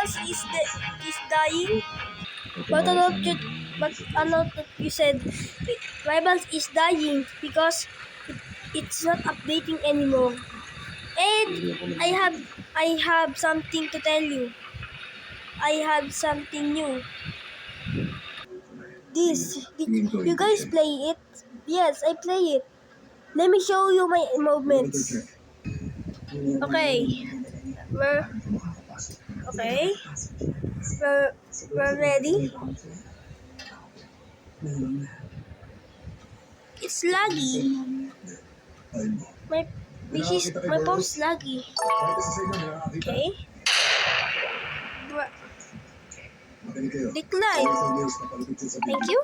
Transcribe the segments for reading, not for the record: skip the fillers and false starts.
Rivals is dying. But you said Rivals is dying because it's not updating anymore. And I have something to tell you. I have something new. You guys play it? Yes, I play it. Let me show you my movements. Okay. We're okay. We're ready. It's laggy. My phone's laggy. Okay. Decline. Thank you.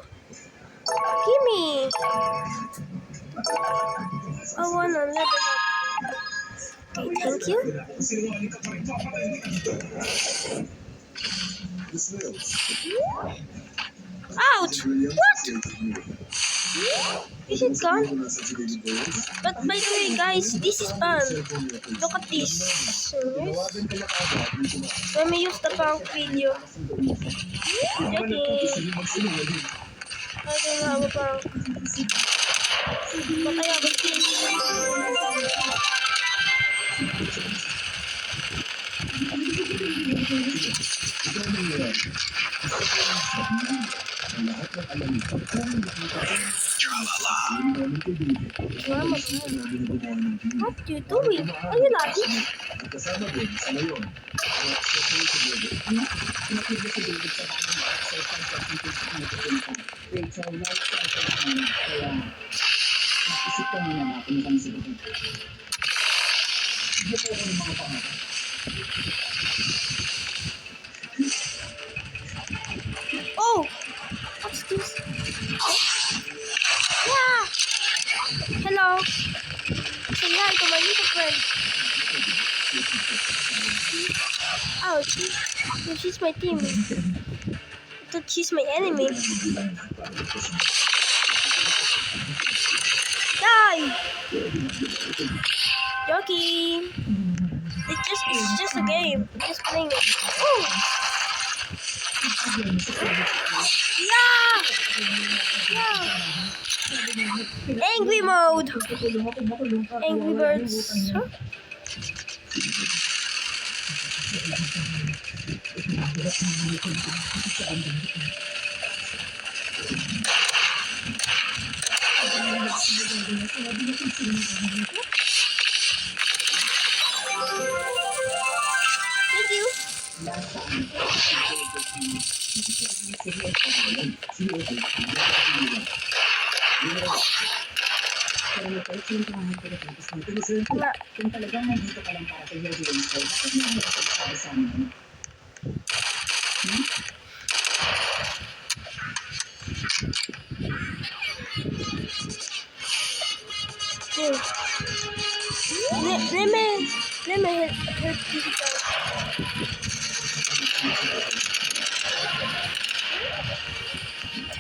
Gimme. I wanna level up. Okay, thank you. Ouch! What? Is it gone? But by the way, guys, this is fun. Look at this. Let me use the punk video. Okay. I don't have a punk. But I have a key. What are you doing? Are you laughing? Oh! What's this? Yeah! Hello! Say hi to my little friend. Ouch! She's my team. I thought she's my enemy. Die! Joking! It's just a game. I'm just playing it. Oh! Yeah! Angry mode! Angry Birds. Huh? Thank you. Kung talagang nandito ka lang para kay Lady Wednesday, bakit mo hindi nagsasabi sa amin? Let me help you guys.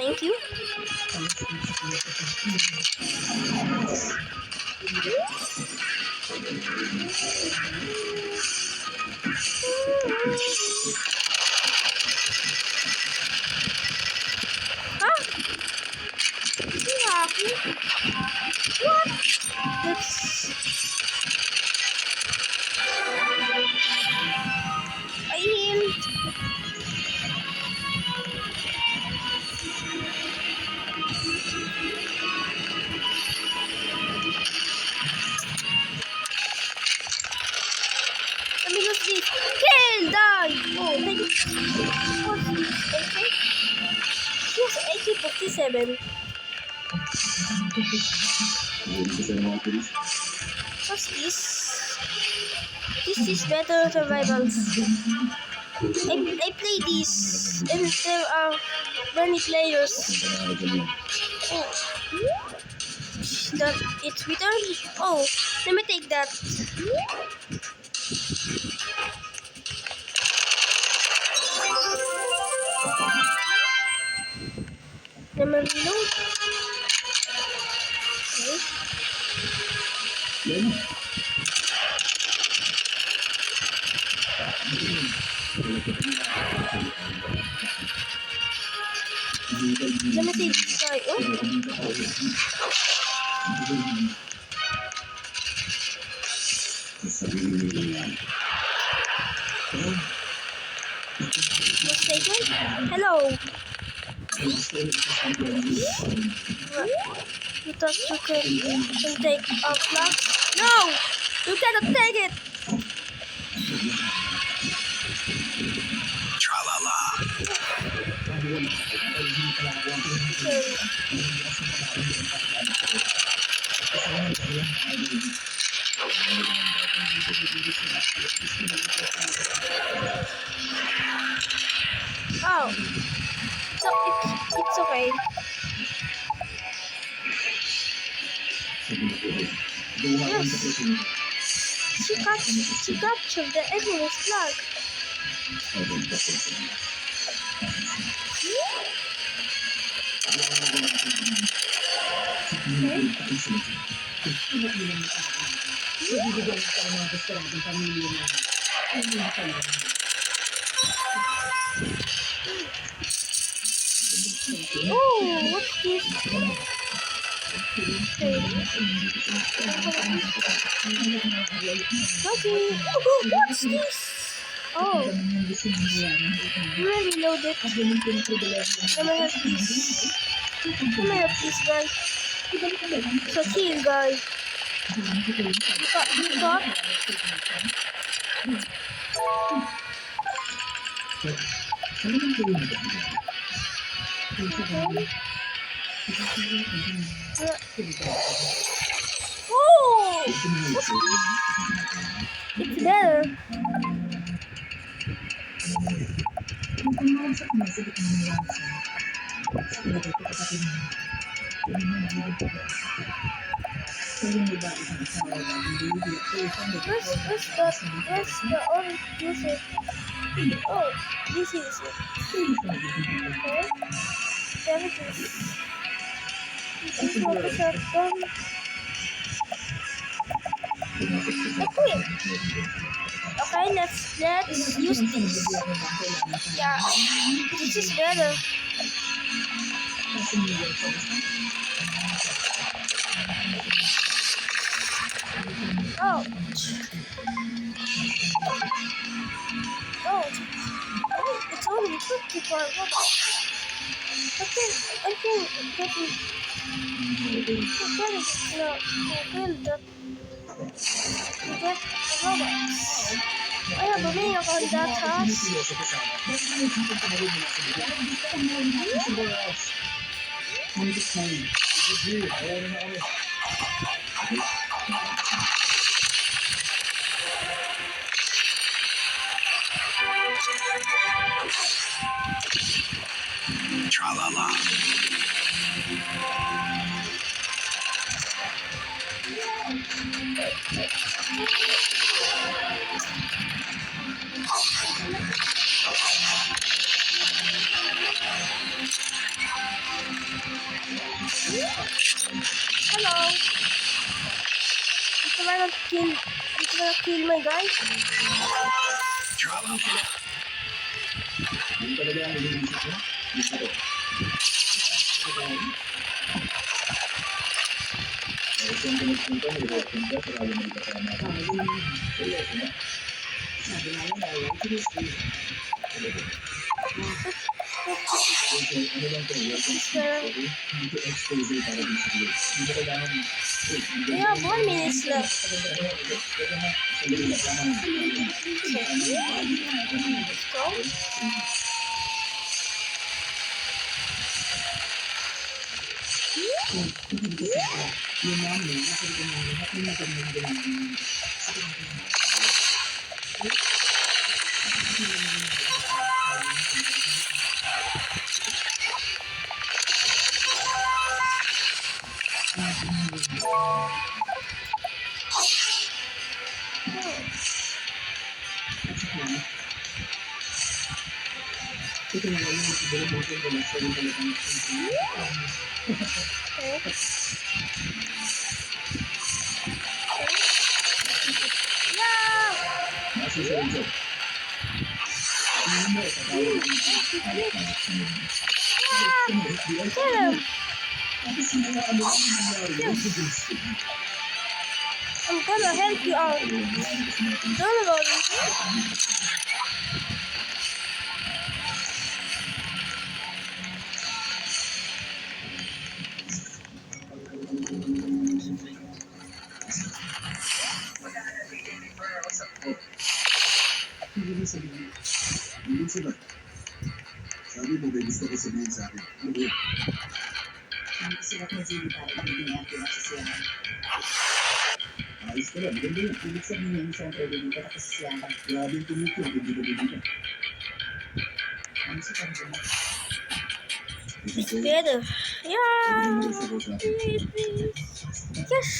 Thank you. Huh? You happy? What? I healed. Let me just see. Kill! Die! Oh, thank you. What's this? Yes, AK-47. What's this? This is better survivals. I play this and there are many players. Oh. That it's returned. Oh, let me take that. Let me reload. Okay. Let me see this guy. Mistaken? Hello. You thought you can take our flag? No! You cannot take it! Oh, so it's okay. Yes, she captured the enemy's flag. Oh, what's this? Okay. Oh, what's this? Oh, really reload it. Let me have this. Let me have this guy. So chill, guy. You got? Oh, what's this? It's better. Where's the orange juice? Oh, this is it. Okay. There it is. This is what the shotgun. Okay. Okay, let's use this. Yeah, this is better. Oh. Oh, it's only 54 bucks. I can get it. To get the robots. I have a million on that house. Hello. You wanna kill my guy? We have 1 minute left. Let's go. Tara. I'm gonna help you out. Don't worry. Hindi mo sabihin. Hindi sila. Sabi mo, may gusto ko sabihin sa akin. Ano ba yun? Hindi sila kay Jimmy para ibigin ang pinasisiyahan. Ayos ka lang, maganda yun. Ibig sabihin niya, siyempre, hindi ka nakasisiyahan. Grabe yung tumito, hindi ko bibigyan. Ano si Tanjuma? Together. Yeah. Sabi mo sa akin. Yes.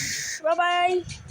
Bye-bye.